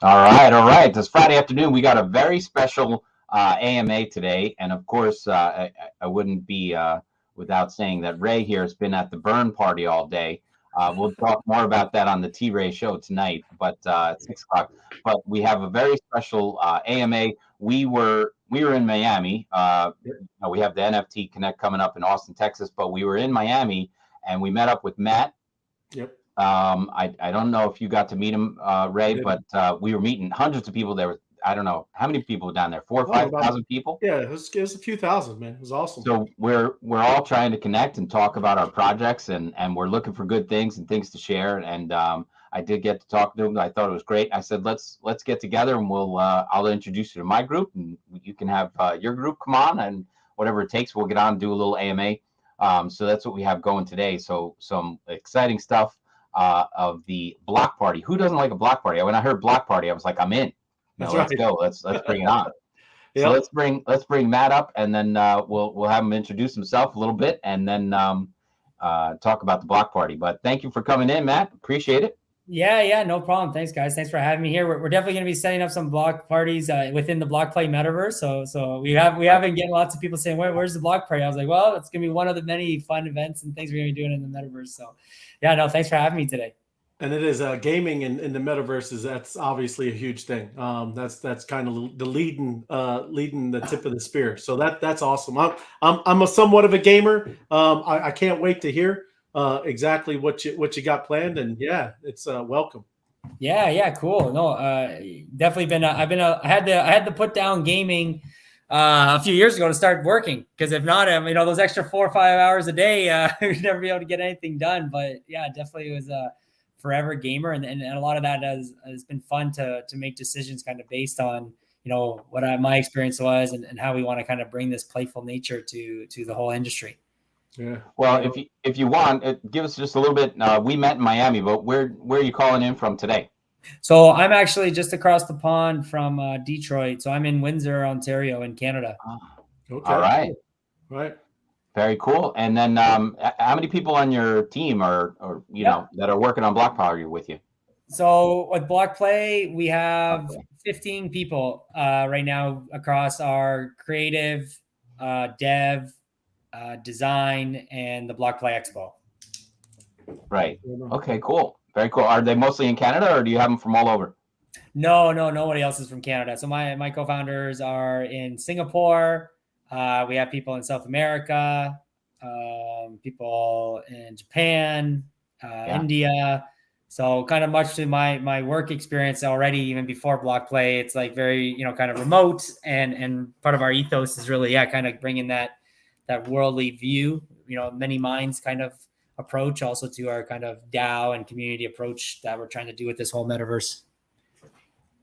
All right. This Friday afternoon, we got a very special AMA today, and of course, I wouldn't be without saying that Ray here has been at the burn party all day. We'll talk more about that on the T-Ray show tonight, but at 6 o'clock. But we have a very special AMA. We were in Miami. We have the NFT Connect coming up in Austin, Texas, but we were in Miami and we met up with Matt. Yep. I don't know if you got to meet him, Ray, but we were meeting hundreds of people. There were, I don't know how many people down there, 4,000 or 5,000 people. Yeah, it was a few thousand, man. It was awesome. So we're all trying to connect and talk about our projects, and we're looking for good things and things to share. And I did get to talk to him. I thought it was great. I said let's get together and I'll introduce you to my group, and you can have your group come on, and whatever it takes, we'll get on and do a little AMA. So that's what we have going today. So some exciting stuff. Of the block party. Who doesn't like a block party? When I heard block party, I was like, I'm in. Let's go. Let's bring it on. Yep. So let's bring Matt up, and then we'll have him introduce himself a little bit, and then talk about the block party. But thank you for coming in, Matt. Appreciate it. Yeah, no problem. Thanks, guys. Thanks for having me here. We're definitely going to be setting up some block parties within the BlockPlay Metaverse. So we have been getting lots of people saying, where's the block party? I was like, well, it's going to be one of the many fun events and things we're going to be doing in the Metaverse. So yeah, no, thanks for having me today. And it is gaming in the Metaverse that's obviously a huge thing. That's kind of the leading the tip of the spear. So that's awesome. I'm a somewhat of a gamer. I can't wait to hear exactly what you got planned, and yeah, it's welcome. Yeah, cool. No, definitely been. I had to put down gaming a few years ago to start working, because if not, those extra 4 or 5 hours a day, we'd never be able to get anything done. But yeah, definitely was a forever gamer, and a lot of that has been fun to make decisions kind of based on what my experience was and how we want to kind of bring this playful nature to the whole industry. Yeah. Well, if you want, give us just a little bit. We met in Miami, but where are you calling in from today? So I'm actually just across the pond from Detroit. So I'm in Windsor, Ontario, in Canada. Okay. All right. Right. Very cool. And then how many people on your team are that are working on Block Party with you? So with BlockPlay, we have 15 people right now across our creative, dev, design, and the BlockPlay Expo. Right. Okay, cool. Very cool. Are they mostly in Canada, or do you have them from all over? No, nobody else is from Canada. So my co-founders are in Singapore. We have people in South America, people in Japan, India. So kind of much to my work experience already, even before BlockPlay, it's like very, kind of remote, and part of our ethos is really, kind of bringing that worldly view, many minds kind of approach also to our kind of DAO and community approach that we're trying to do with this whole metaverse.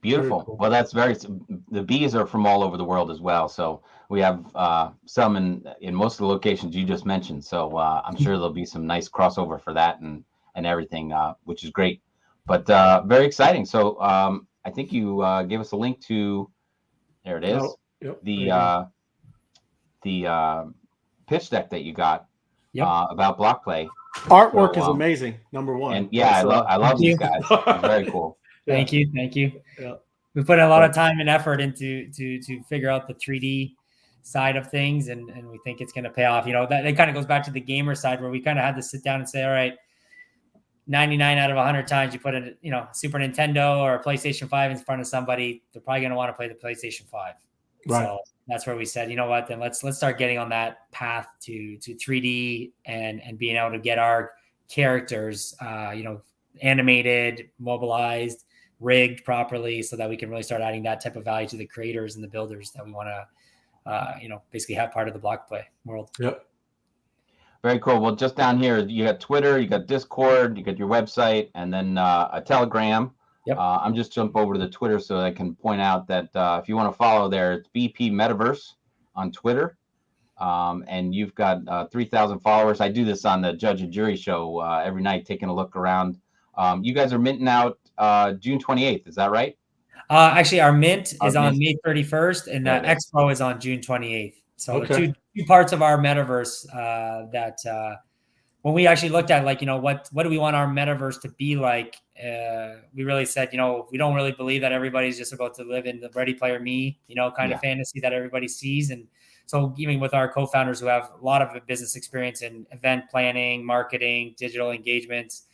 Beautiful. Cool. Well, that's the bees are from all over the world as well. So we have some in most of the locations you just mentioned. So I'm sure there'll be some nice crossover for that and everything, which is great. But very exciting. So I think you gave us a link to, there it is, the pitch deck that you got about BlockPlay. Artwork is amazing, number one. And yeah, I love these guys. It's very cool. Thank you. Yeah. We put a lot of time and effort into to figure out the 3D side of things, and we think it's going to pay off. That it kind of goes back to the gamer side, where we kind of had to sit down and say, all right, 99 out of 100 times you put a Super Nintendo or a PlayStation 5 in front of somebody, they're probably going to want to play the PlayStation 5. Right. So that's where we said, then let's start getting on that path to 3D and being able to get our characters, animated, mobilized, rigged properly, so that we can really start adding that type of value to the creators and the builders that we want to, basically have part of the BlockPlay world. Yep. Very cool. Well, just down here, you got Twitter, you got Discord, you got your website, and then a Telegram. Yep. I'm just jump over to the Twitter so I can point out that if you want to follow there, it's BP Metaverse on Twitter. And you've got 3,000 followers. I do this on the Judge and Jury show every night, taking a look around. You guys are minting out June 28th. Is that right? Actually, our mint is on May 31st, and the Expo is on June 28th. So two parts of our metaverse that when we actually looked at like, what do we want our metaverse to be like? We really said, we don't really believe that everybody's just about to live in the Ready Player Me, kind of fantasy that everybody sees. And so even with our co-founders who have a lot of business experience in event planning, marketing, digital engagements,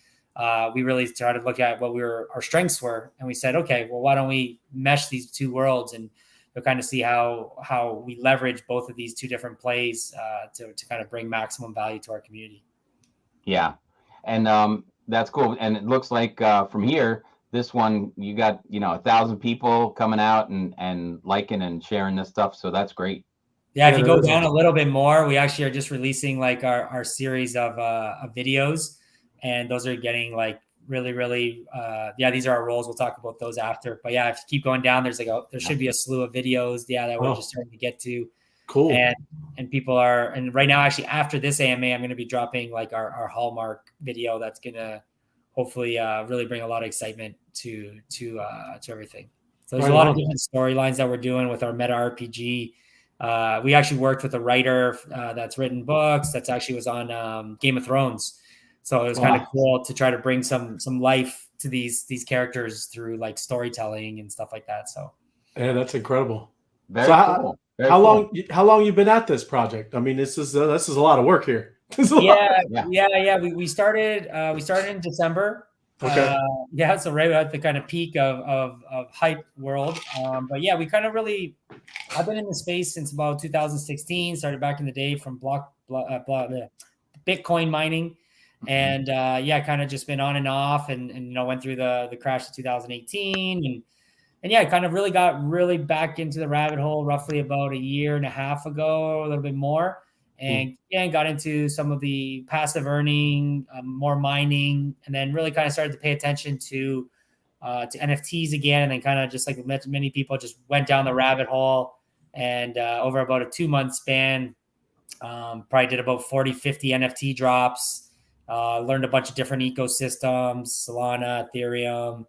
we really started to look at what our strengths were. And we said, okay, well, why don't we mesh these two worlds and you'll kind of see how we leverage both of these two different plays to kind of bring maximum value to our community. Yeah. And that's cool. And it looks like from here, this one, you got, 1,000 people coming out and liking and sharing this stuff. So that's great. Yeah, if you go down a little bit more, we actually are just releasing like our series of videos, and those are getting like really, really, these are our roles. We'll talk about those after. But yeah, if you keep going down, there should be a slew of videos, that we're just starting to get to. Cool. And people are, and right now, actually, after this AMA, I'm going to be dropping like our Hallmark video that's going to hopefully really bring a lot of excitement to everything. So there's a lot of different storylines that we're doing with our meta RPG. We actually worked with a writer that's written books that's actually was on Game of Thrones. So it was kind of cool to try to bring some life to these characters through like storytelling and stuff like that. So yeah, that's incredible. Very cool. How long you been at this project? I mean, this is a lot of work here. Yeah. We started in December. Okay. So right at the kind of peak of hype world. But yeah, we kind of really, I've been in the space since about 2016. Started back in the day from Bitcoin mining, and kind of just been on and off, and went through the crash of 2018, and yeah, kind of really got back into the rabbit hole roughly about a year and a half ago, a little bit more. And got into some of the passive earning, more mining, and then really kind of started to pay attention to NFTs again. And then kind of just like many people just went down the rabbit hole, and over about a 2-month span, probably did about 40, 50 NFT drops, learned a bunch of different ecosystems, Solana, Ethereum,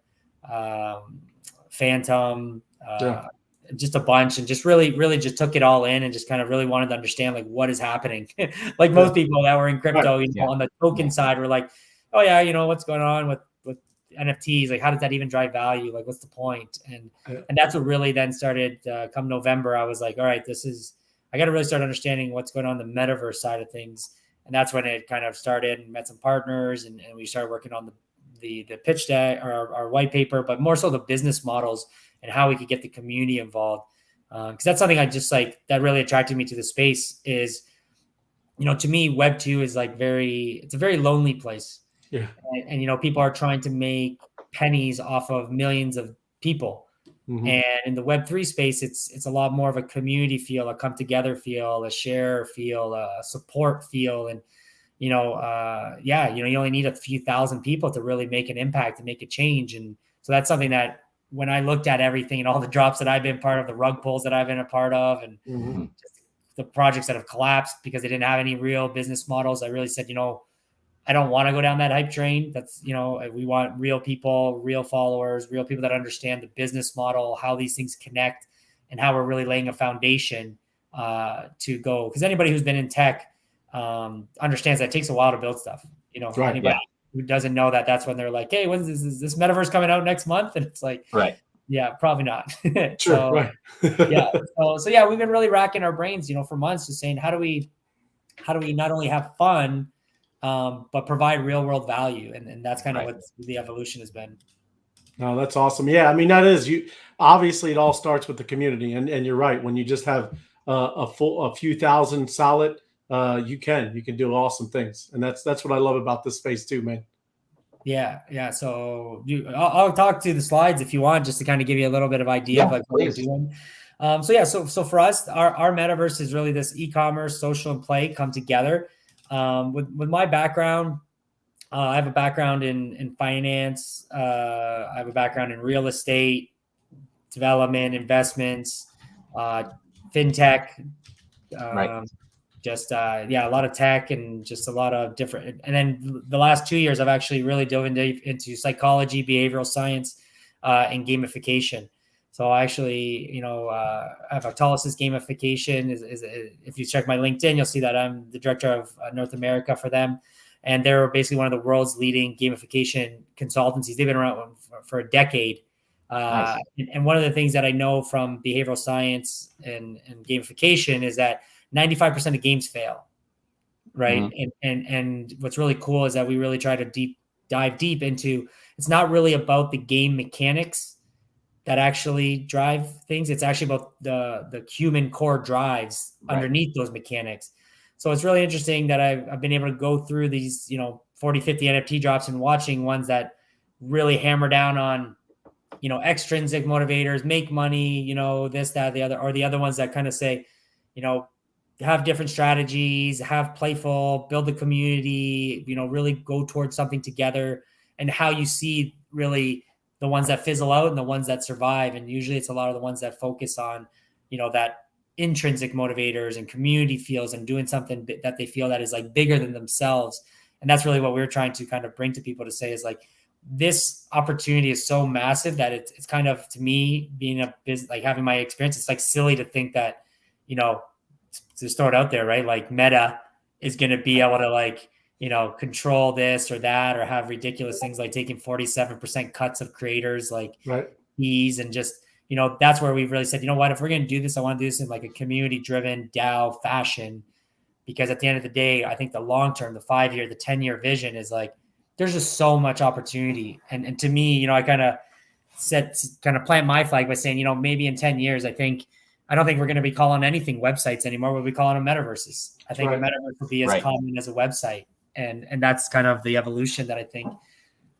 Phantom, just a bunch, and just really just took it all in and just kind of really wanted to understand like what is happening. Like most people that were in crypto, on the token side, were like, oh yeah, what's going on with NFTs? Like, how does that even drive value? Like, what's the point? And that's what really then started come November. I was like, all right, I got to really start understanding what's going on the metaverse side of things. And that's when it kind of started, and met some partners, and we started working on the pitch deck, or our white paper, but more so the business models and how we could get the community involved. Because that's something I just like, that really attracted me to the space is, to me, Web 2 is like it's a very lonely place. Yeah. And people are trying to make pennies off of millions of people. Mm-hmm. And in the Web 3 space, it's a lot more of a community feel, a come together feel, a share feel, a support feel. And, you only need a few thousand people to really make an impact and make a change. And so that's something that, when I looked at everything and all the drops that I've been part of, the rug pulls that I've been a part of, and just the projects that have collapsed because they didn't have any real business models, I really said, I don't want to go down that hype train. That's, we want real people, real followers, real people that understand the business model, how these things connect, and how we're really laying a foundation to go. Because anybody who's been in tech understands that it takes a while to build stuff. Anybody who doesn't know that, that's when they're like, hey, when's this metaverse coming out next month? And it's like, right. Yeah, probably not. Sure, so, right. So yeah, we've been really racking our brains, for months, just saying, how do we not only have fun, but provide real world value? And that's kind of what the evolution has been. No, that's awesome. Yeah. I mean, that is obviously it all starts with the community, and you're right. When you just have a few thousand solid, you can do awesome things. And that's what I love about this space too, man. Yeah. So I'll talk to the slides if you want, just to kind of give you a little bit of idea of like what we're doing. So for us, our metaverse is really this e-commerce, social, and play come together. With my background, I have a background in finance. I have a background in real estate, development, investments, fintech. A lot of tech, and just a lot of different. And then the last 2 years, I've actually really dove into psychology, behavioral science, and gamification. So I actually, have Autolys's gamification. Is if you check my LinkedIn, you'll see that I'm the director of North America for them. and they're basically one of the world's leading gamification consultancies. They've been around for a decade. Nice. And one of the things that I know from behavioral science and gamification is that 95% of games fail, right? Mm-hmm. And what's really cool is that we really try to dive deep into, it's not really about the game mechanics that actually drive things. It's actually about the human core drives underneath those mechanics. So it's really interesting that I've been able to go through these, 40, 50 NFT drops and watching ones that really hammer down on, extrinsic motivators, make money, this, that, the other, or the other ones that kind of say, have different strategies, have playful, build the community, really go towards something together, and how you see really the ones that fizzle out and the ones that survive. And usually it's a lot of the ones that focus on, that intrinsic motivators and community feels and doing something that they feel that is like bigger than themselves. And that's really what we're trying to kind of bring to people to say is like, this opportunity is so massive that it's kind of, to me, being a business, like having my experience, it's like silly to think that, just throw it out there, right? Like Meta is going to be able to like, control this or that, or have ridiculous things like taking 47% cuts of creators like BEES, and just, that's where we've really said, you know what, if we're going to do this, I want to do this in like a community driven DAO fashion, because at the end of the day, I think the long-term, the 5-year, the 10-year vision is like, there's just so much opportunity. And to me, I kind of plant my flag by saying, maybe in 10 years, I don't think we're going to be calling anything websites anymore. We'll be calling them metaverses. I think a metaverse will be as common as a website. And that's kind of the evolution that I think,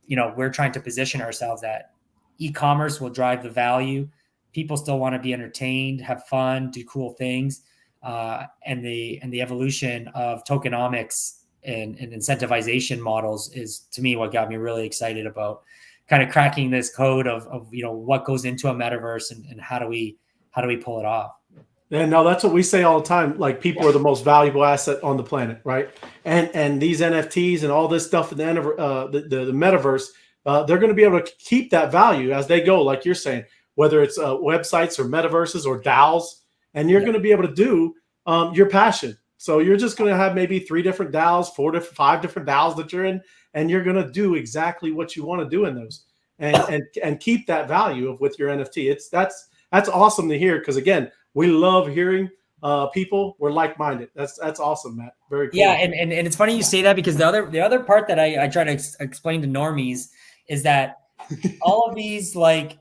we're trying to position ourselves at. E-commerce will drive the value. People still want to be entertained, have fun, do cool things. And the evolution of tokenomics and incentivization models is, to me, what got me really excited about kind of cracking this code of what goes into a metaverse and how do we pull it off. And no, that's what we say all the time. Like, people are the most valuable asset on the planet, right? And these NFTs and all this stuff in the metaverse, they're going to be able to keep that value as they go, like you're saying, whether it's websites or metaverses or DAOs, and you're going to be able to do your passion. So you're just going to have maybe 3 different DAOs, 5 different DAOs that you're in, and you're going to do exactly what you want to do in those, and keep that value with your NFT. That's awesome to hear, because again, we love hearing people. We're like-minded. That's awesome, Matt. Very cool. Yeah, and it's funny you say that, because the other part that I try to explain to normies is that all of these like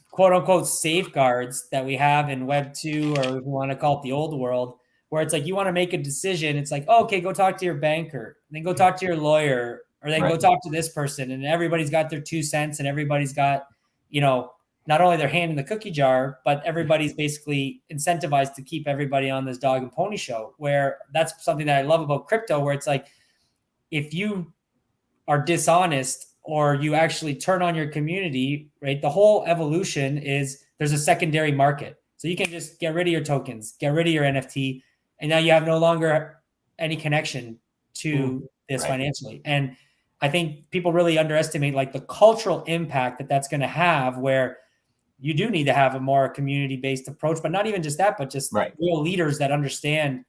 quote unquote safeguards that we have in Web 2, or if we want to call it the old world, where it's like you want to make a decision, it's like, oh, okay, go talk to your banker, then go talk to your lawyer, or then go talk to this person, and everybody's got their 2 cents, and everybody's got, not only their hand in the cookie jar, but everybody's basically incentivized to keep everybody on this dog and pony show, where that's something that I love about crypto, where it's like, if you are dishonest or you actually turn on your community, right? The whole evolution is there's a secondary market. So you can just get rid of your tokens, get rid of your NFT, and now you have no longer any connection to this financially. And I think people really underestimate like the cultural impact that that's going to have, where you do need to have a more community-based approach, but not even just that, but just real leaders that understand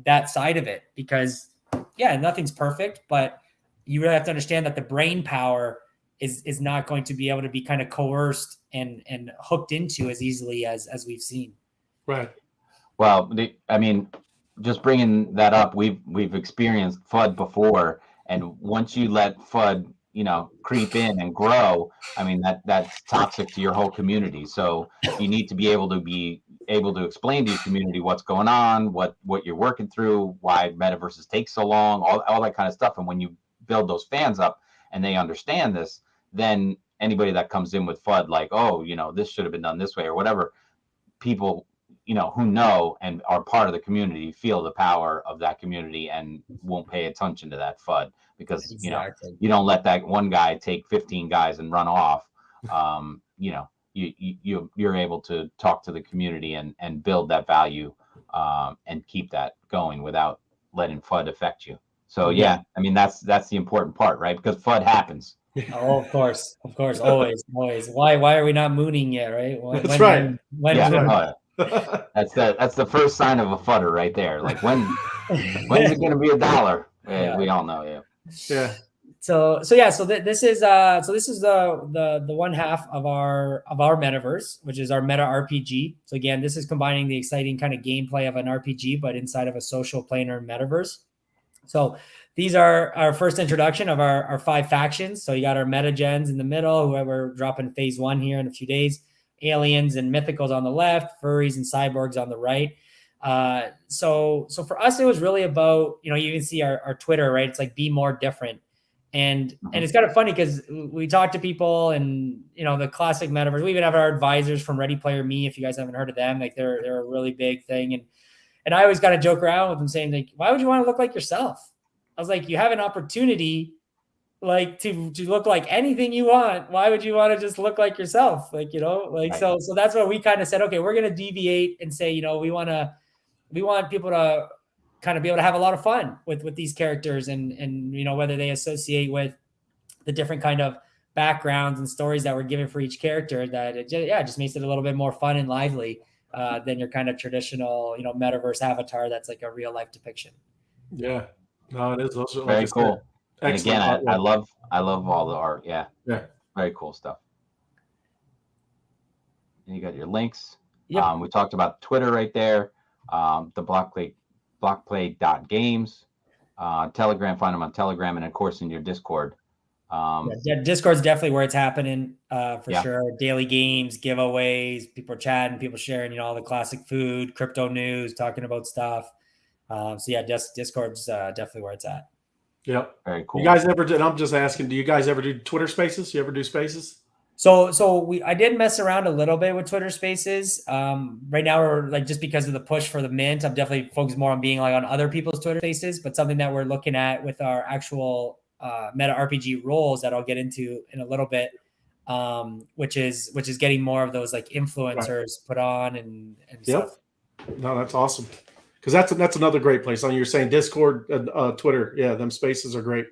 that side of it. Because nothing's perfect, but you really have to understand that the brain power is not going to be able to be kind of coerced and hooked into as easily as we've seen. Right. Well, just bringing that up, we've experienced FUD before, and once you let FUD, creep in and grow, that's toxic to your whole community. So you need to be able to explain to your community what's going on, what you're working through, why metaverses take so long, all that kind of stuff. And when you build those fans up and they understand this, then anybody that comes in with FUD, like, oh, this should have been done this way or whatever, people, who know and are part of the community feel the power of that community and won't pay attention to that FUD, because, you don't let that one guy take 15 guys and run off. You're able to talk to the community and build that value and keep that going without letting FUD affect you. So that's the important part, right? Because FUD happens. Oh, of course, always. Why are we not mooning yet, right? That's right. That's the first sign of a FUDder right there. Like, when's it going to be $1? We all know. Yeah. So this is the one half of our metaverse, which is our meta RPG. So again, this is combining the exciting kind of gameplay of an RPG, but inside of a social planar metaverse. So these are our first introduction of our 5 factions. So you got our meta gens in the middle, whoever dropping phase 1 here in a few days, aliens and mythicals on the left, furries and cyborgs on the right. So for us, it was really about, you can see our Twitter, right? It's like be more different. And it's kind of funny because we talk to people and, the classic metaverse, we even have our advisors from Ready Player Me. If you guys haven't heard of them, like they're a really big thing. And I always got to joke around with them saying, like, why would you want to look like yourself? I was like, you have an opportunity like to look like anything you want. Why would you want to just look like yourself? Like, right. So that's what we kind of said, okay, we're going to deviate and say, we want people to kind of be able to have a lot of fun with these characters and whether they associate with the different kind of backgrounds and stories that we're given for each character, that it just makes it a little bit more fun and lively than your kind of traditional, metaverse avatar that's like a real life depiction. Yeah, no, it is also very cool. And again, I love all the art. Yeah, very cool stuff. And you got your links. Yep. We talked about Twitter right there. The BlockPlay.Games, Telegram, find them on Telegram, and of course in your Discord. Discord's definitely where it's happening for sure. Daily games, giveaways, people are chatting, people sharing, all the classic food, crypto news, talking about stuff. Discord's definitely where it's at. Yep. Very cool. You guys ever did? I'm just asking, do you guys ever do Twitter Spaces? You ever do Spaces? So I did mess around a little bit with Twitter Spaces. Right now we're like, just because of the push for the mint, I'm definitely focused more on being like on other people's Twitter Spaces, but something that we're looking at with our actual meta RPG roles that I'll get into in a little bit, which is getting more of those like influencers put on and stuff. No, that's awesome. Because that's another great place. You're saying Discord, Twitter. Yeah, them spaces are great.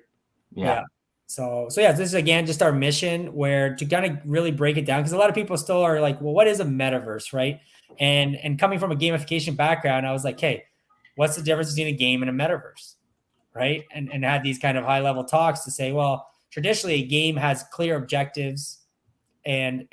Yeah. So this is again just our mission, where to kind of really break it down, because a lot of people still are like, well, what is a metaverse, right? And coming from a gamification background, I was like, hey, what's the difference between a game and a metaverse, right? And had these kind of high level talks to say, well, traditionally a game has clear objectives and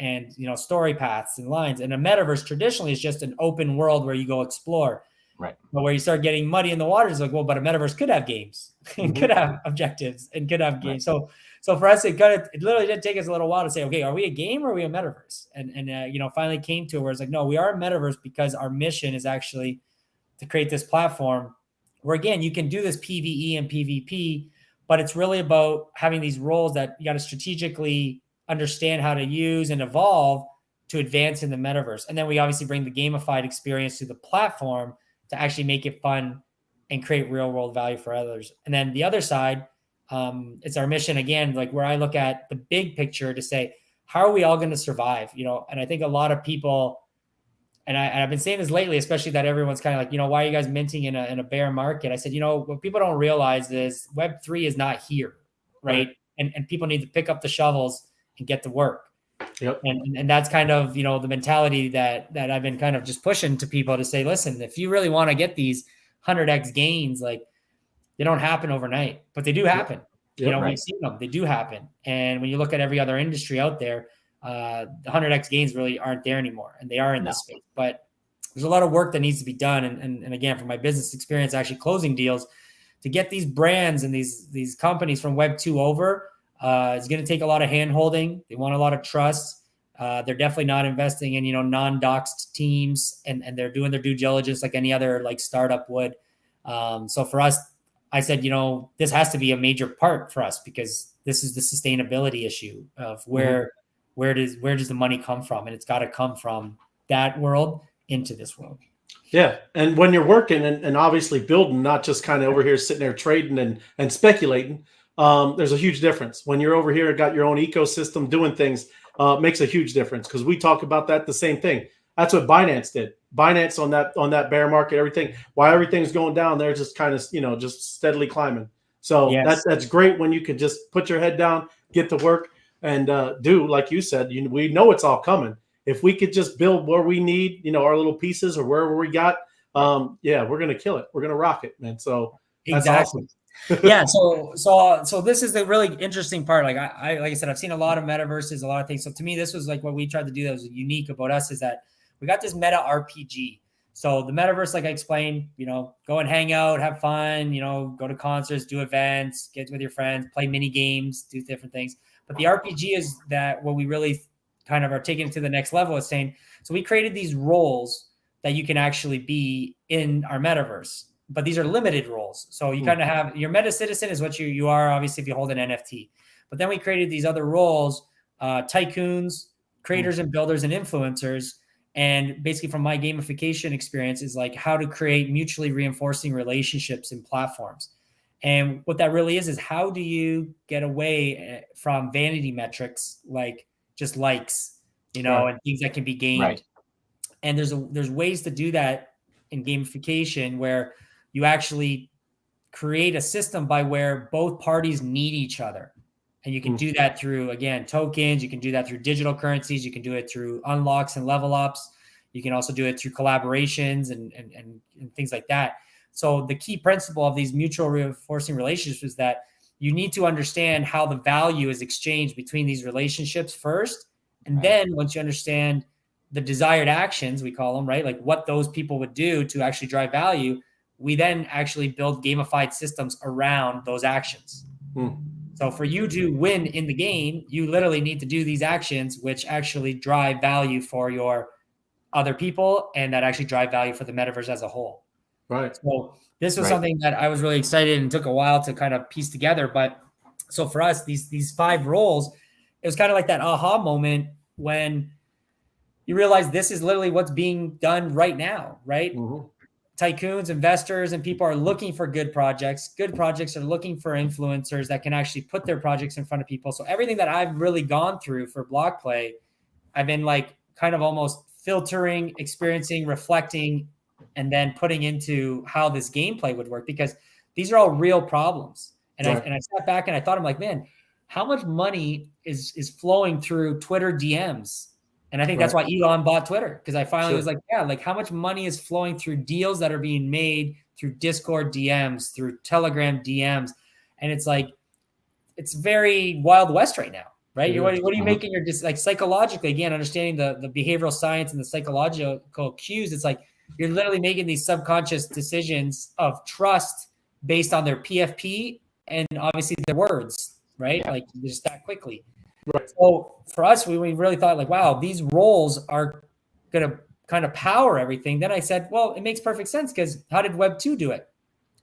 story paths and lines, and a metaverse traditionally is just an open world where you go explore. Right. But where you start getting muddy in the waters, like, well, but a metaverse could have games and could have objectives and could have games. Right. So for us, it literally did take us a little while to say, okay, are we a game or are we a metaverse? And finally came to it where it's like, no, we are a metaverse because our mission is actually to create this platform where, again, you can do this PvE and PvP, but it's really about having these roles that you got to strategically understand how to use and evolve to advance in the metaverse. And then we obviously bring the gamified experience to the platform to actually make it fun and create real world value for others. And then the other side, it's our mission again, like where I look at the big picture to say, how are we all going to survive? And I think a lot of people, and I've been saying this lately, especially that everyone's kind of like, why are you guys minting in a bear market? I said, what people don't realize is Web3 is not here, right? And people need to pick up the shovels and get to work. Yep. And that's kind of, the mentality that I've been kind of just pushing to people to say, listen, if you really want to get these 100x gains, like they don't happen overnight, but they do happen. Yep. We've seen them, they do happen. And when you look at every other industry out there, the 100x gains really aren't there anymore, and they are in this space. But there's a lot of work that needs to be done. And again, from my business experience, actually closing deals to get these brands and these companies from Web 2 over, it's going to take a lot of hand holding. They want a lot of trust. They're definitely not investing in, non-doxed teams, and they're doing their due diligence like any other like startup would. So for us, I said, this has to be a major part for us, because this is the sustainability issue of where does the money come from? And it's got to come from that world into this world. Yeah. And when you're working and obviously building, not just kind of over here sitting there trading and speculating, there's a huge difference. When you're over here, got your own ecosystem doing things, makes a huge difference, because we talk about that the same thing. That's what Binance did. Binance on that bear market, everything, while everything's going down, they're just kind of, just steadily climbing. So that's great when you can just put your head down, get to work, and do, like you said, we know it's all coming. If we could just build where we need, our little pieces or wherever we got, we're going to kill it. We're going to rock it, man. So that's awesome. Yeah. So this is the really interesting part. Like like I said, I've seen a lot of metaverses, a lot of things. So to me, this was like what we tried to do that was unique about us is that we got this meta RPG. So the metaverse, like I explained, go and hang out, have fun, go to concerts, do events, get with your friends, play mini games, do different things. But the RPG is that what we really kind of are taking it to the next level is saying, so we created these roles that you can actually be in our metaverse, but these are limited roles. So you kind of have your meta citizen is what you are, obviously, if you hold an NFT. But then we created these other roles, tycoons, creators and builders and influencers. And basically from my gamification experience is like how to create mutually reinforcing relationships in platforms. And what that really is how do you get away from vanity metrics, like just likes, and things that can be gained. Right. And there's ways to do that in gamification where you actually create a system by where both parties need each other. And you can do that through, again, tokens. You can do that through digital currencies. You can do it through unlocks and level ups. You can also do it through collaborations and things like that. So the key principle of these mutual reinforcing relationships is that you need to understand how the value is exchanged between these relationships first. And then once you understand the desired actions, we call them, right? Like what those people would do to actually drive value, we then actually build gamified systems around those actions. So for you to win in the game, you literally need to do these actions, which actually drive value for your other people and that actually drive value for the metaverse as a whole. Right. So this was something that I was really excited and took a while to kind of piece together. But so for us, these 5 roles, it was kind of like that aha moment when you realize this is literally what's being done right now, right? Tycoons, investors, and people are looking for good projects. Good projects are looking for influencers that can actually put their projects in front of people. So everything that I've really gone through for BlockPlay, I've been like kind of almost filtering, experiencing, reflecting, and then putting into how this gameplay would work, because these are all real problems. And I sat back and I thought, I'm like, man, how much money is flowing through Twitter DMs? And I think that's why Elon bought Twitter, because I finally was like, yeah, like how much money is flowing through deals that are being made through Discord DMs, through Telegram DMs. And it's like, it's very Wild West right now, right? What are you making your, like psychologically, again, understanding the behavioral science and the psychological cues. It's like, you're literally making these subconscious decisions of trust based on their PFP and obviously their words, right? Yeah. Like just that quickly. Right. So for us, we really thought like, wow, these roles are going to kind of power everything. Then I said, well, it makes perfect sense, because how did Web 2 do it?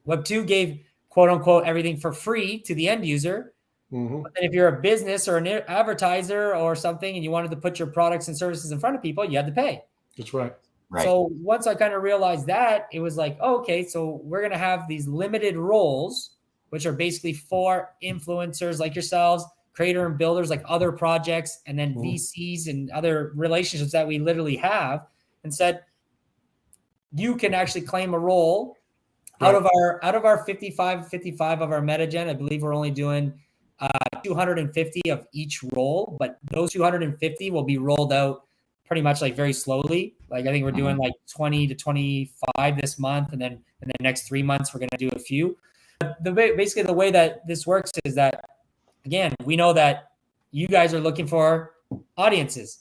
Web 2 gave quote unquote everything for free to the end user. But then if you're a business or an advertiser or something and you wanted to put your products and services in front of people, you had to pay. That's right. So once I kind of realized that, it was like, oh, okay, so we're going to have these limited roles, which are basically for influencers like yourselves, creator and builders like other projects, and then VCs and other relationships that we literally have, and said, you can actually claim a role out of our 55 of our MetaGen. I believe we're only doing 250 of each role, but those 250 will be rolled out pretty much like very slowly. Like I think we're doing like 20 to 25 this month, and then in the next 3 months, we're going to do a few. But basically the way that this works is that, again, we know that you guys are looking for audiences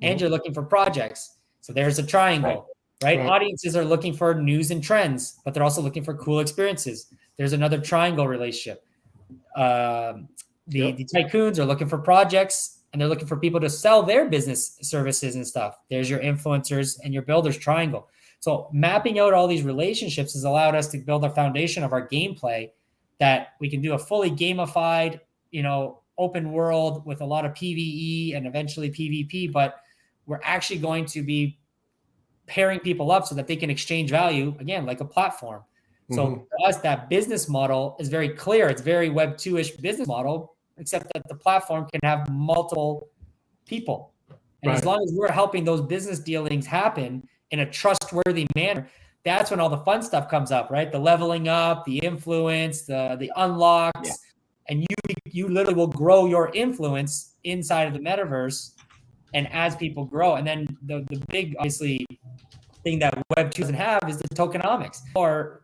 and you're looking for projects. So there's a triangle, right? Audiences are looking for news and trends, but they're also looking for cool experiences. There's another triangle relationship. The tycoons are looking for projects, and they're looking for people to sell their business services and stuff. There's your influencers and your builders triangle. So mapping out all these relationships has allowed us to build a foundation of our gameplay that we can do a fully gamified, open world with a lot of PvE and eventually PvP, but we're actually going to be pairing people up so that they can exchange value, again, like a platform. So for us, that business model is very clear. It's very Web 2-ish business model, except that the platform can have multiple people. And as long as we're helping those business dealings happen in a trustworthy manner, that's when all the fun stuff comes up, right? The leveling up, the influence, the unlocks, and you literally will grow your influence inside of the metaverse. And as people grow, and then the big, obviously, thing that Web 2 doesn't have is the tokenomics, or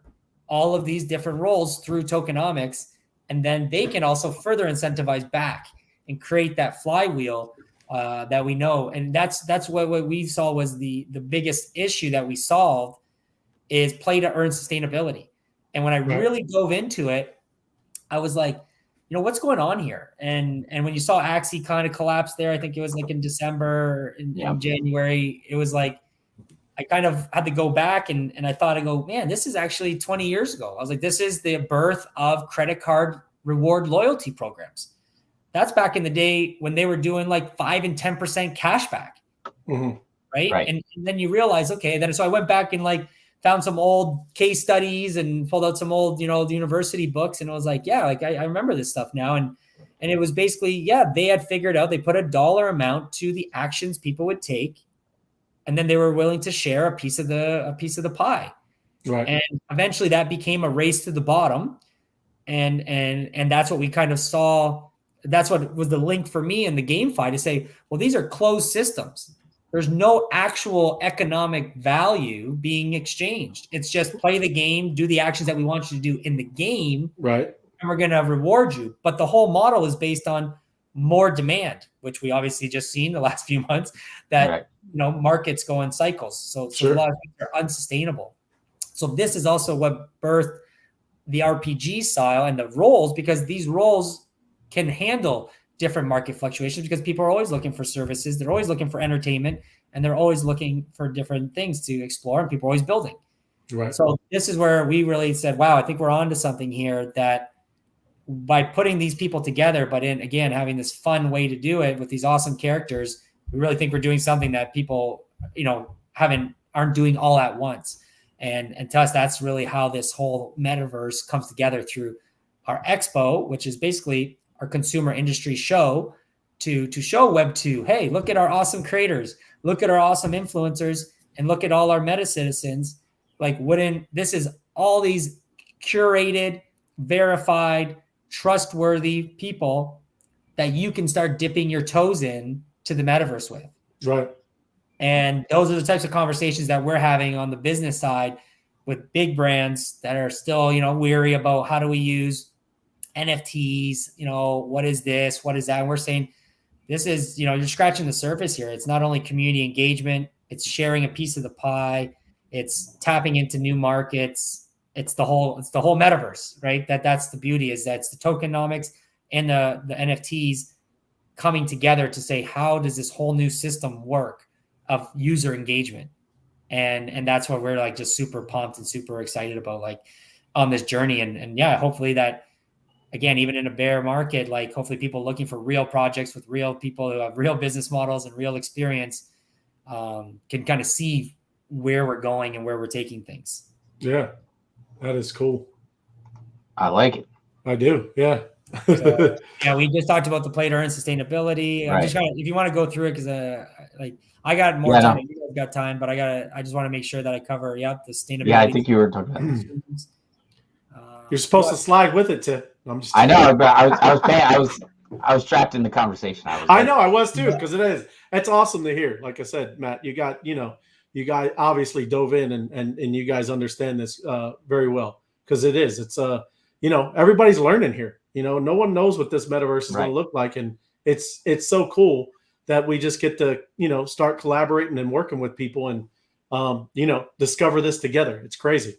all of these different roles through tokenomics, and then they can also further incentivize back and create that flywheel that we know. And that's what we saw was the biggest issue that we solved is play to earn sustainability. And when I really dove into it, I was like, what's going on here? And when you saw Axie kind of collapse there, I think it was like in December, in January, it was like, I kind of had to go back and I thought, man, this is actually 20 years ago. I was like, this is the birth of credit card reward loyalty programs. That's back in the day when they were doing like 5 and 10% cash back. Right. And then you realize, okay, then so I went back and like found some old case studies and pulled out some old, the university books. And I was like, yeah, like I remember this stuff now. And it was basically, they had figured out, they put a dollar amount to the actions people would take. And then they were willing to share a piece of the pie. Right. And eventually that became a race to the bottom. And that's what we kind of saw. That's what was the link for me in the GameFi to say, well, these are closed systems. There's no actual economic value being exchanged. It's just play the game, do the actions that we want you to do in the game. Right. And we're going to reward you. But the whole model is based on more demand, which we obviously just seen the last few months that, markets go in cycles. So a lot of things are unsustainable. So this is also what birthed the RPG style and the roles, because these roles can handle different market fluctuations because people are always looking for services. They're always looking for entertainment, and they're always looking for different things to explore, and people are always building. Right. So this is where we really said, wow, I think we're onto something here, that by putting these people together, but again, having this fun way to do it with these awesome characters, we really think we're doing something that people, aren't doing all at once. And to us, that's really how this whole metaverse comes together through our expo, which is basically our consumer industry show to show Web2. Hey, look at our awesome creators, look at our awesome influencers, and look at all our meta citizens. Like, this is all these curated, verified, trustworthy people that you can start dipping your toes in to the metaverse with. Right. And those are the types of conversations that we're having on the business side with big brands that are still, weary about how do we use NFTs, what is this, what is that? And we're saying this is, you're scratching the surface here. It's not only community engagement, it's sharing a piece of the pie, it's tapping into new markets, it's the whole metaverse, right? That's the beauty, is that's the tokenomics and the NFTs coming together to say, how does this whole new system work of user engagement? And that's what we're like just super pumped and super excited about, like on this journey. And hopefully that, again, even in a bear market, like hopefully people looking for real projects with real people who have real business models and real experience can kind of see where we're going and where we're taking things. Yeah, that is cool. I like it. I do. Yeah. So, we just talked about the play to earn sustainability. Right. I'm just if you want to go through it, because I got more time. No. You guys got time, but I just want to make sure that I cover the sustainability. Yeah, I think you were talking about this. You're supposed to slide with it, Tip. I know, but I was trapped in the conversation. I know, I was too, because it's awesome to hear. Like I said, Matt, you guys obviously dove in and you guys understand this very well, because it's everybody's learning here. No one knows what this metaverse is going to look like, and it's so cool that we just get to start collaborating and working with people and discover this together. It's crazy.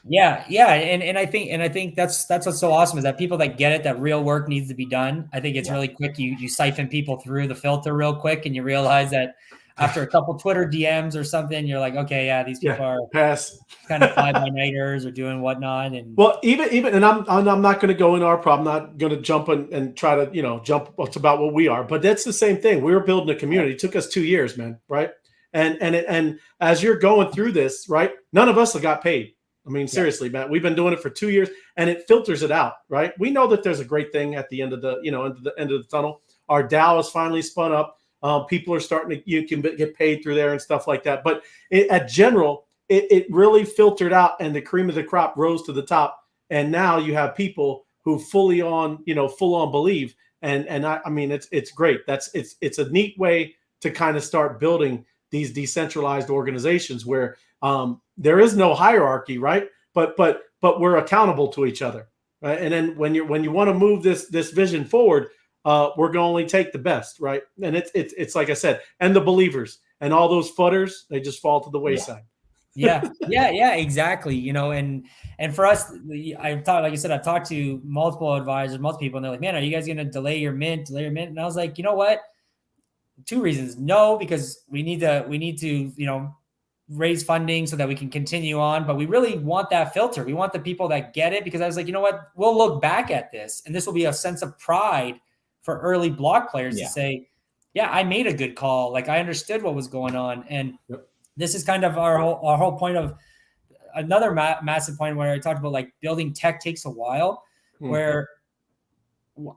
Yeah, and I think that's what's so awesome, is that people that get it, that real work needs to be done. I think it's really quick. You siphon people through the filter real quick, and you realize that after a couple Twitter DMs or something, you're like, okay, these people are kind of fly-by-nighters or doing whatnot. And even and I'm not going to go into our problem. I'm not going to jump and try to jump about what we are. But that's the same thing. We were building a community. It took us 2 years, man. Right. And as you're going through this, right, none of us have got paid. I mean, seriously, Matt, we've been doing it for 2 years, and it filters it out, right? We know that there's a great thing at the end of the end of the tunnel. Our DAO has finally spun up. People are starting to, you can get paid through there and stuff like that. But it really filtered out, and the cream of the crop rose to the top. And now you have people who full on believe. And I mean, it's great. It's a neat way to kind of start building these decentralized organizations where there is no hierarchy, right? But but we're accountable to each other, right? And then when you want to move this vision forward, we're going to only take the best, right? And it's like I said, and the believers and all those footers, they just fall to the wayside. Yeah, exactly. You know, and for us, like I said, I've talked to multiple advisors, multiple people, and they're like, man, are you guys going to delay your mint? And I was like, you know what? 2 reasons. No, because we need to, you know, raise funding so that we can continue on. But we really want that filter. We want the people that get it, because I was like, you know what? We'll look back at this, and this will be a sense of pride for early block players to say, yeah, I made a good call. Like, I understood what was going on. And this is kind of our whole point of another massive point where I talked about like building tech takes a while, where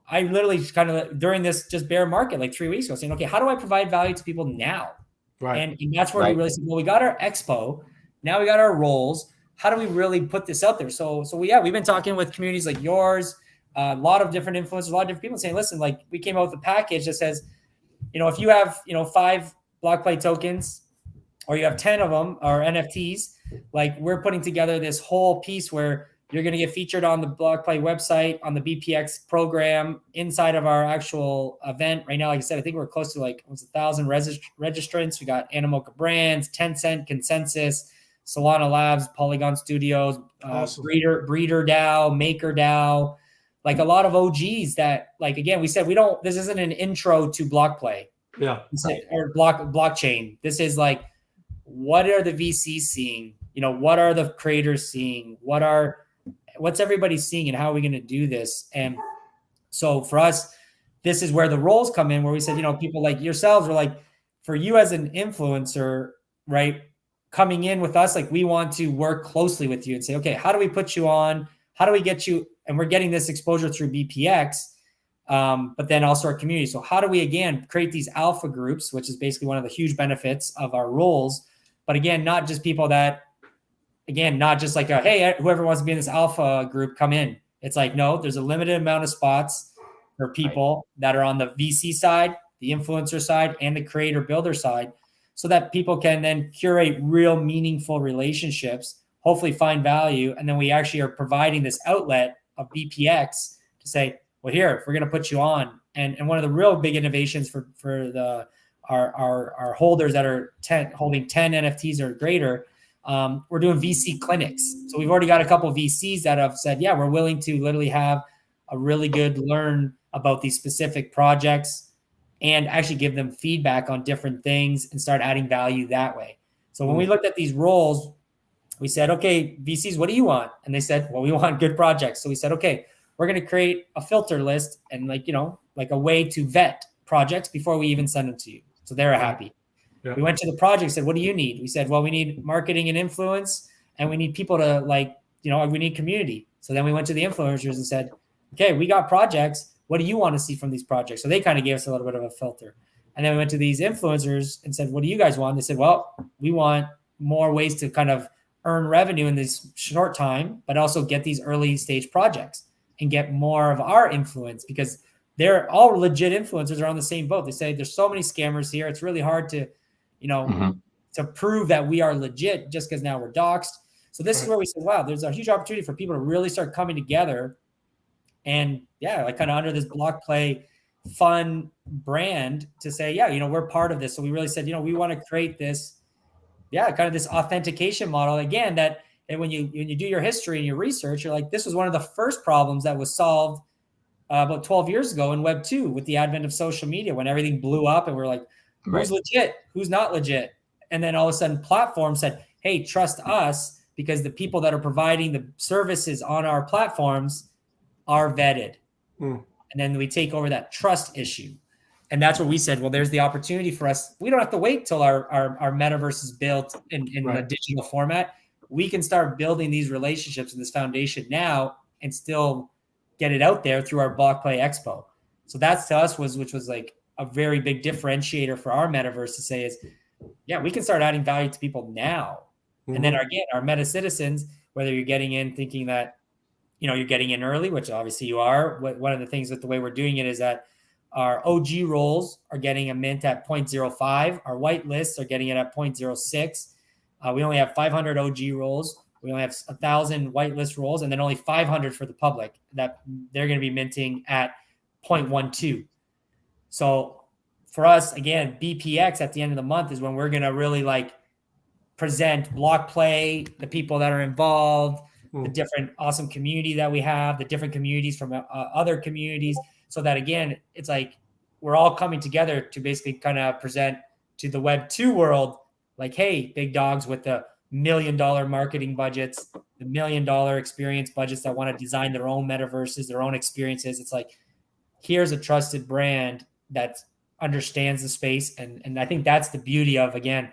I literally kind of during this just bear market like 3 weeks ago saying, okay, how do I provide value to people now? Right. And that's where we really said, well, we got our expo, now we got our roles. How do we really put this out there? So we've been talking with communities like yours, a lot of different influencers, a lot of different people saying, listen, like we came out with a package that says, you know, if you have, you know, 5 BlockPlay tokens, or you have 10 of them or NFTs, like we're putting together this whole piece where you're going to get featured on the BlockPlay website, on the BPX program, inside of our actual event. Right now, like I said, I think we're close to like 1,000 registrants. We got Animoca Brands, Tencent, Consensus, Solana Labs, Polygon Studios, awesome. Breeder DAO, Maker DAO, like a lot of OGs that, like, again, we said, this isn't an intro to BlockPlay. Yeah. Or blockchain. This is like, what are the VCs seeing? You know, what are the creators seeing? What's everybody seeing, and how are we going to do this? And so for us, this is where the roles come in, where we said, you know, people like yourselves are like, for you as an influencer, right, coming in with us, like we want to work closely with you and say, okay, how do we put you on? How do we get you? And we're getting this exposure through BPX, but then also our community. So how do we, again, create these alpha groups, which is basically one of the huge benefits of our roles. But again, not just people that, again, not just like, hey, whoever wants to be in this alpha group, come in. It's like, no, there's a limited amount of spots for people that are on the VC side, the influencer side, and the creator builder side, so that people can then curate real meaningful relationships, hopefully find value. And then we actually are providing this outlet of BPX to say, well, here, we're going to put you on. And one of the real big innovations for our holders that are holding 10 NFTs or greater, we're doing VC clinics. So we've already got a couple of VCs that have said, yeah, we're willing to literally have a really good learn about these specific projects and actually give them feedback on different things and start adding value that way. So when we looked at these roles, we said, okay, VCs, what do you want? And they said, well, we want good projects. So we said, okay, we're going to create a filter list and like a way to vet projects before we even send them to you. So they're happy. Yeah. We went to the project, said, what do you need? We said, well, we need marketing and influence, and we need people to we need community. So then we went to the influencers and said, okay, we got projects. What do you want to see from these projects? So they kind of gave us a little bit of a filter. And then we went to these influencers and said, what do you guys want? They said, well, we want more ways to kind of earn revenue in this short time, but also get these early stage projects and get more of our influence, because they're all legit influencers are on the same boat. They say there's so many scammers here. It's really hard to, to prove that we are legit just because now we're doxxed. So this is where we said, wow, there's a huge opportunity for people to really start coming together and like kind of under this BlockPlay fun brand to say, we're part of this. So we really said, we want to create this, kind of this authentication model again, that when you do your history and your research, you're like, this was one of the first problems that was solved about 12 years ago in Web 2 with the advent of social media, when everything blew up and we're like, who's legit? Who's not legit? And then all of a sudden platform said, hey, trust us, because the people that are providing the services on our platforms are vetted. And then we take over that trust issue. And that's where we said, well, there's the opportunity for us. We don't have to wait till our metaverse is built in a digital format. We can start building these relationships and this foundation now and still get it out there through our BlockPlay Expo. So that's to us which was like a very big differentiator for our metaverse to say is, we can start adding value to people now. And then again, our meta citizens, whether you're getting in thinking that, you're getting in early, which obviously you are. One of the things with the way we're doing it is that our OG roles are getting a mint at 0.05. Our white lists are getting it at 0.06. We only have 500 OG roles. We only have 1,000 whitelist roles, and then only 500 for the public that they're going to be minting at 0.12. So for us, again, BPX at the end of the month is when we're going to really like present BlockPlay, the people that are involved, the different awesome community that we have, the different communities from other communities, so that again, it's like we're all coming together to basically kind of present to the Web 2 world, like, hey, big dogs with the $1 million marketing budgets, the $1 million experience budgets that want to design their own metaverses, their own experiences. It's like, here's a trusted brand that understands the space. And I think that's the beauty of, again,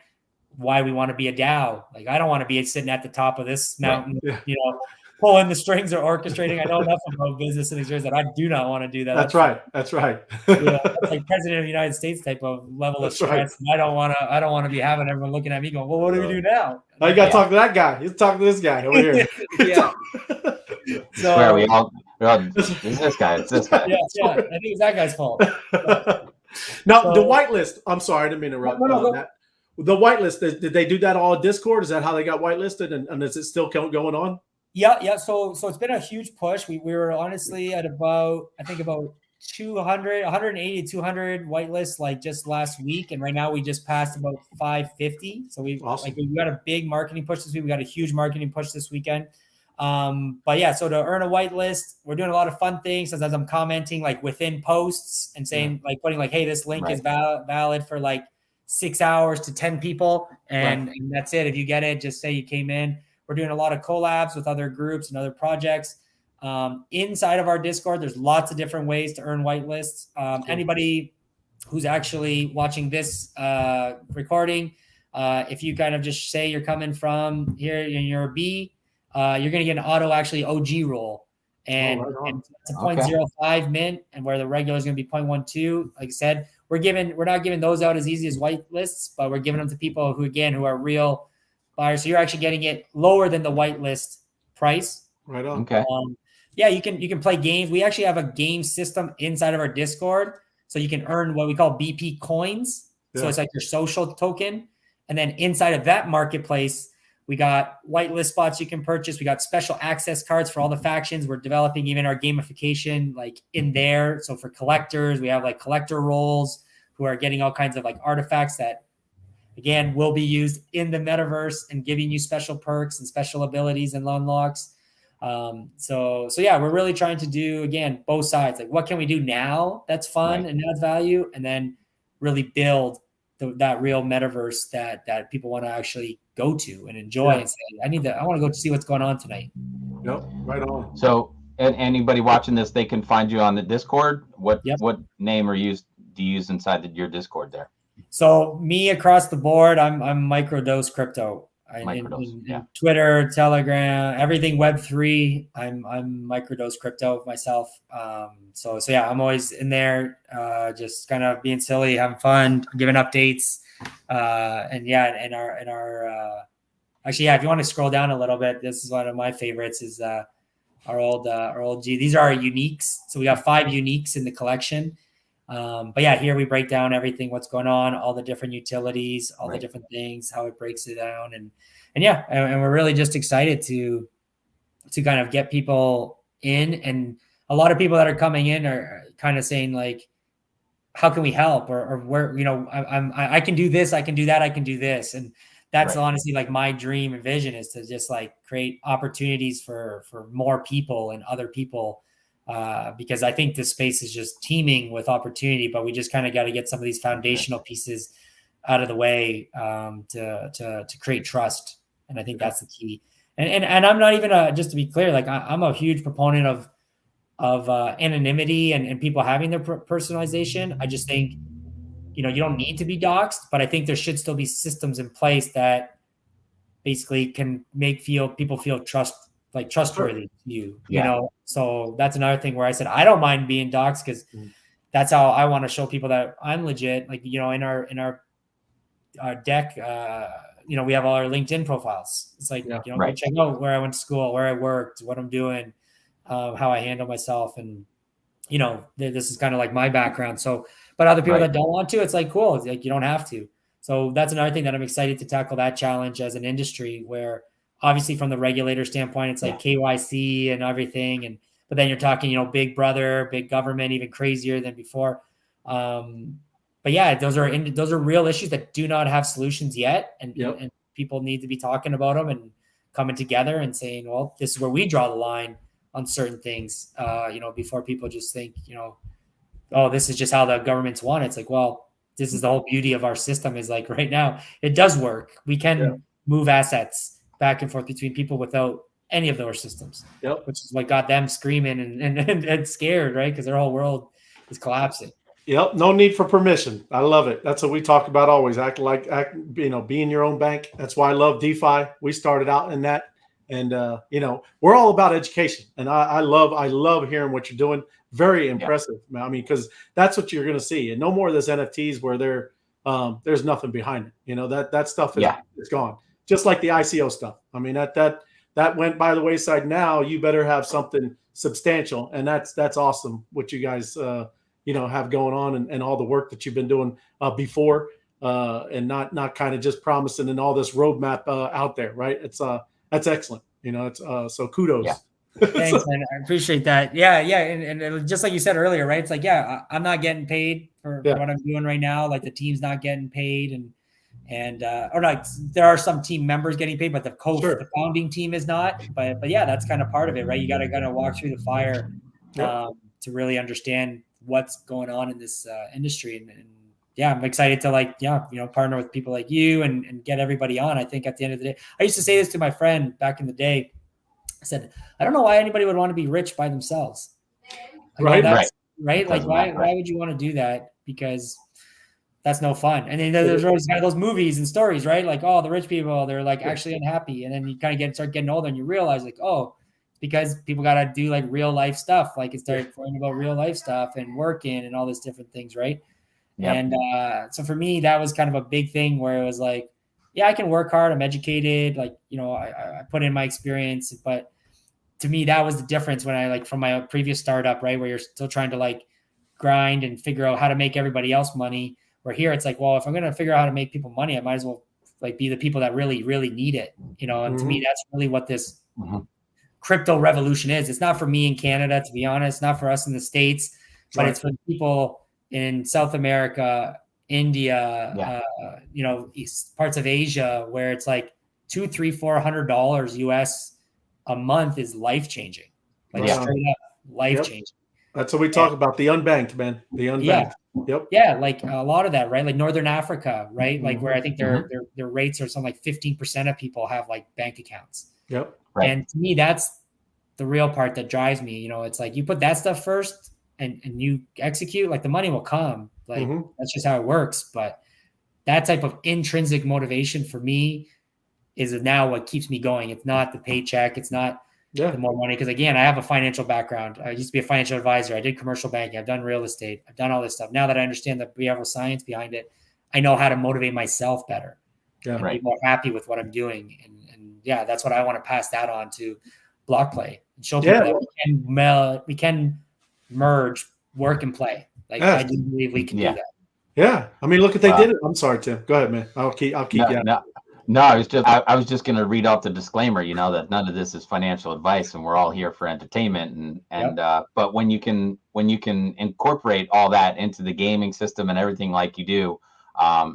why we want to be a DAO. Like, I don't want to be sitting at the top of this mountain, pulling the strings or orchestrating. I know enough about business and experience that I do not want to do that. That's right. That's right. That's like President of the United States type of level of stress. Right. And I don't want to be having everyone looking at me going, well, what do we do now? Oh, you got to talk to that guy. You talk to this guy over here. Yeah. So where we all it's this guy. It's this guy. Yeah. I think it's that guy's fault. Now, the whitelist. I'm sorry, I didn't mean to interrupt. That. The whitelist, did they do that all at Discord? Is that how they got whitelisted? And is it still going on? Yeah. So it's been a huge push. We were honestly at about 180, 200 whitelists like just last week. And right now we just passed about 550. So we got a big marketing push this week. We got a huge marketing push this weekend. But yeah, so to earn a whitelist, we're doing a lot of fun things as I'm commenting like within posts and saying like putting like, hey, this link is valid for like 6 hours to 10 people. And that's it. If you get it, just say you came in. We're doing a lot of collabs with other groups and other projects. Inside of our Discord, there's lots of different ways to earn whitelists. Anybody who's actually watching this recording, if you kind of just say you're coming from here and you're a B, you're going to get an auto actually OG roll. And it's a 0.05 mint, and where the regular is going to be 0.12. Like I said, we're not giving those out as easy as whitelists, but we're giving them to people who are real buyers. So you're actually getting it lower than the whitelist price. Right on. Okay. You can play games. We actually have a game system inside of our Discord, so you can earn what we call BP coins. Yeah. So it's like your social token, and then inside of that marketplace, we got whitelist spots you can purchase. We got special access cards for all the factions. We're developing even our gamification like in there. So for collectors, we have like collector roles who are getting all kinds of like artifacts that, again, will be used in the metaverse and giving you special perks and special abilities and unlocks. So yeah, we're really trying to do, again, both sides. Like, what can we do now that's fun and adds value, and then really build that real metaverse that people want to actually go to and enjoy and say, I want to go see what's going on tonight. Yep, right on. So, anybody watching this, they can find you on the Discord. What name do you use inside your Discord there? So me across the board, I'm Microdose Crypto. In Twitter, Telegram, everything Web3. I'm Microdose Crypto myself. So yeah, I'm always in there, just kind of being silly, having fun, giving updates. Actually, if you want to scroll down a little bit, this is one of my favorites. Is our old G. These are our uniques. So we got 5 uniques in the collection. But yeah, here we break down everything, what's going on, all the different utilities, all the different things, how it breaks it down. And we're really just excited to kind of get people in. And a lot of people that are coming in are kind of saying like, how can we help? Or where, I can do this, I can do that, I can do this. And that's honestly like my dream and vision, is to just like create opportunities for more people and other people. Because I think this space is just teeming with opportunity, but we just kind of got to get some of these foundational pieces out of the way to create trust. And I think that's the key. And I'm not even just to be clear, like I'm a huge proponent of anonymity and people having their personalization. I just think, you don't need to be doxxed, but I think there should still be systems in place that basically can make people feel trustworthy to you, you know? So that's another thing where I said, I don't mind being doxxed, because that's how I want to show people that I'm legit. Like, in our deck, we have all our LinkedIn profiles. It's like, go check out where I went to school, where I worked, what I'm doing, how I handle myself. And, this is kind of like my background. So, but other people that don't want to, it's like, cool. It's like, you don't have to. So that's another thing that I'm excited to tackle that challenge as an industry, where obviously from the regulator standpoint, it's like KYC and everything. But then you're talking, big brother, big government, even crazier than before. But yeah, those are real issues that do not have solutions yet. And people need to be talking about them and coming together and saying, well, this is where we draw the line on certain things, before people just think, oh, this is just how the governments want it. It's like, well, this is the whole beauty of our system is like right now, it does work. We can move assets back and forth between people without any of those systems, which is what got them screaming and scared, right? Because their whole world is collapsing. Yep. No need for permission. I love it. That's what we talk about always. Being your own bank. That's why I love DeFi. We started out in that. And, we're all about education. And I love hearing what you're doing. Very impressive. I mean, because that's what you're going to see. And no more of those NFTs where there's nothing behind it. That stuff is gone. Just like the ICO stuff. I mean, that went by the wayside. Now you better have something substantial. And that's awesome what you guys have going on and all the work that you've been doing before and not kind of just promising and all this roadmap out there, right? That's excellent. It's so kudos. Yeah. Thanks, man. I appreciate that. Yeah. And just like you said earlier, right? It's like, I'm not getting paid for what I'm doing right now. Like the team's not getting paid or like there are some team members getting paid, but the founding team is not. But yeah, that's kind of part of it, right? You got to kind of walk through the fire to really understand what's going on in this industry. And yeah, I'm excited to partner with people like you and get everybody on. I think at the end of the day, I used to say this to my friend back in the day. I said, I don't know why anybody would want to be rich by themselves. Right. Like why would you want to do that? Because that's no fun. And then there's always kind of those movies and stories, right? Like, oh, the rich people, they're like actually unhappy. And then you kind of start getting older and you realize like, oh, because people got to do like real life stuff. Like it's start learning about real life stuff and working and all these different things. Right. Yep. And so for me, that was kind of a big thing where it was like, yeah, I can work hard. I'm educated. Like, I put in my experience, but to me, that was the difference when I from my previous startup, right. Where you're still trying to like grind and figure out how to make everybody else money. Where here it's like, well, if I'm going to figure out how to make people money, I might as well like be the people that really, really need it. And to me, that's really what this crypto revolution is. It's not for me in Canada, to be honest, not for us in the States, but it's for people in South America, India, parts of Asia, where it's like $200, $300, $400 US a month is life-changing. Like straight up life-changing. That's what we talk about. The unbanked, man. The unbanked. Yeah. Like a lot of that, right? Like Northern Africa, right? Like where I think their rates are something like 15% of people have like bank accounts. Yep. Right. And to me, that's the real part that drives me. It's like you put that stuff first and you execute, like the money will come. Like that's just how it works. But that type of intrinsic motivation for me is now what keeps me going. It's not the paycheck. It's not the more money. Because again, I have a financial background. I used to be a financial advisor. I did commercial banking. I've done real estate. I've done all this stuff. Now that I understand the behavioral science behind it, I know how to motivate myself better. And be more happy with what I'm doing. And that's what I want to pass that on to BlockPlay and show people that we can merge work and play. Like I do believe we can do that. Yeah. I mean, look, if they did it. I'm sorry, Tim. Go ahead, man. I'll keep you. No, I was just going to read off the disclaimer, that none of this is financial advice and we're all here for entertainment. But when you can incorporate all that into the gaming system and everything like you do,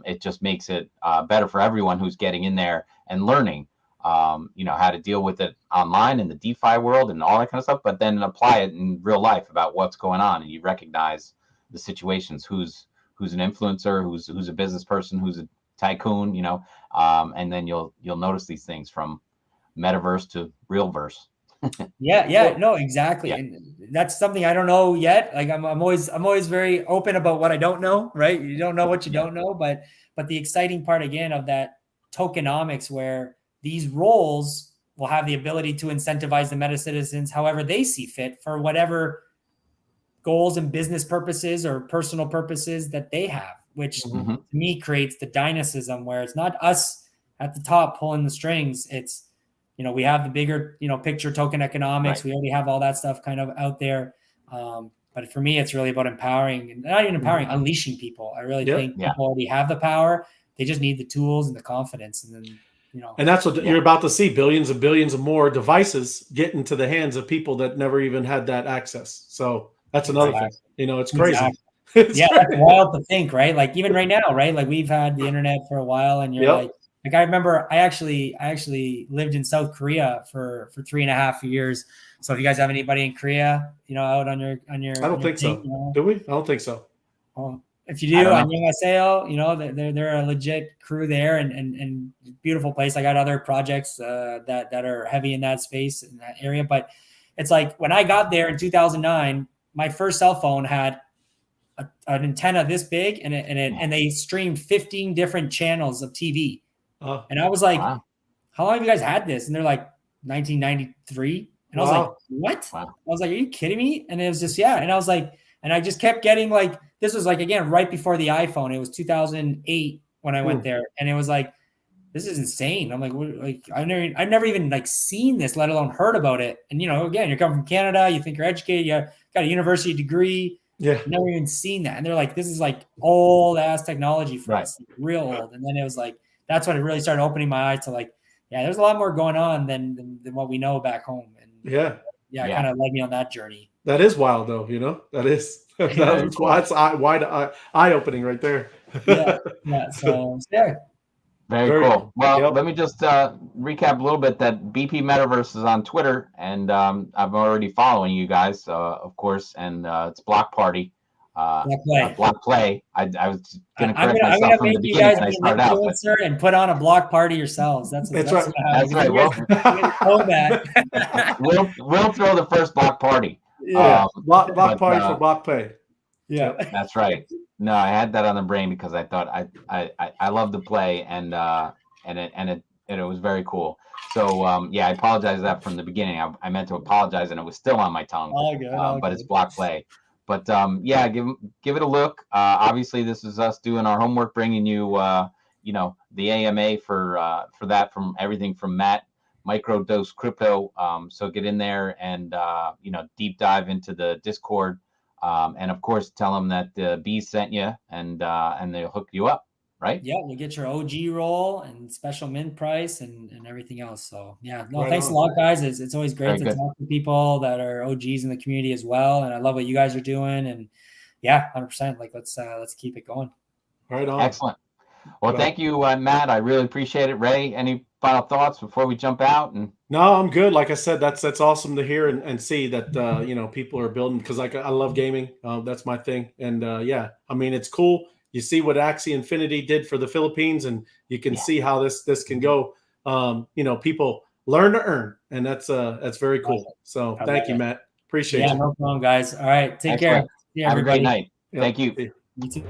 it just makes it better for everyone who's getting in there and learning, how to deal with it online in the DeFi world and all that kind of stuff, but then apply it in real life about what's going on. And you recognize the situations, who's an influencer, who's a business person, who's a tycoon, and then you'll notice these things from metaverse to real verse. No, exactly. Yeah. And that's something I don't know yet. Like I'm always very open about what I don't know, right? You don't know what you don't know, but the exciting part again of that tokenomics where these roles will have the ability to incentivize the meta citizens however they see fit for whatever goals and business purposes or personal purposes that they have, which to me creates the dynamism where it's not us at the top pulling the strings. It's, we have the bigger, picture token economics. Right. We already have all that stuff kind of out there. But for me, it's really about empowering and not even empowering, unleashing people. I really think people already have the power. They just need the tools and the confidence. And then, you know. And that's what you're about to see, billions and billions of more devices get into the hands of people that never even had that access. So that's another thing. You know, it's crazy. It's yeah, crazy. that's wild to think, right? Like even right now, right? Like we've had the internet for a while, and you're like I remember I actually lived in South Korea for 3.5 years. So if you guys have anybody in Korea, you know, out on your I don't think so. you know, Do we? I don't think so. Well, if you do, on USAO, you know, they're a legit crew there, and beautiful place. I got other projects that are heavy in that space, in that area. But it's like when I got there in 2009, my first cell phone had an antenna this big, and they streamed 15 different channels of TV. And I was like, wow. How long have you guys had this? And they're like, 1993. And I was like, what? Wow. I was like, are you kidding me? And it was just, yeah. And I was like, and I just kept getting like, this was like, again, right before the iPhone. It was 2008 when I went there. And it was like, this is insane. I'm like, I've never even like seen this, let alone heard about it. And, you know, again, you're coming from Canada, you think you're educated, you got a university degree. Yeah. Never even seen that. And they're like, this is like old ass technology for us, like, real old. And then it was like, that's when it really started opening my eyes to like, yeah, there's a lot more going on than what we know back home. And yeah, it kind of led me on that journey. That is wild though, you know, that's wide eye-opening right there. yeah. So yeah. Very cool. Well, let me just recap a little bit that BP Metaverse is on Twitter, and I'm already following you guys, of course, and it's Block Party. BlockPlay. I was going to correct myself from the beginning when I started out. And put on a block party yourselves. That's right. That's right. We'll throw the first block party. Yeah, block party for BlockPlay. Yeah, that's right. No, I had that on the brain because I thought I love to play, and it was very cool. So yeah, I apologize for that from the beginning. I meant to apologize, and it was still on my tongue. All good. But it's BlockPlay. But yeah, give it a look. Obviously, this is us doing our homework, bringing you, you know, the AMA for that, from everything from Matt, Microdose Crypto. So get in there and you know, deep dive into the Discord, and of course, tell them that Bees sent you, and they'll hook you up. Right? Yeah, you get your OG roll and special mint price and everything else. So yeah, no, thanks a lot, guys. It's always great to talk to people that are OGs in the community as well. And I love what you guys are doing. And yeah, 100%. Like let's keep it going. Right on. Excellent. Well, thank you, Matt. I really appreciate it. Ray, any final thoughts before we jump out? And no, I'm good. Like I said, that's awesome to hear and see that you know, people are building, because like I love gaming. That's my thing. And yeah, I mean, it's cool. You see what Axie Infinity did for the Philippines, and you can see how this can go. You know, people learn to earn, and that's very cool. So thank you, Matt. Appreciate it. Yeah, no problem, guys. All right, take care. Have a great night. Yeah. Thank you. You too.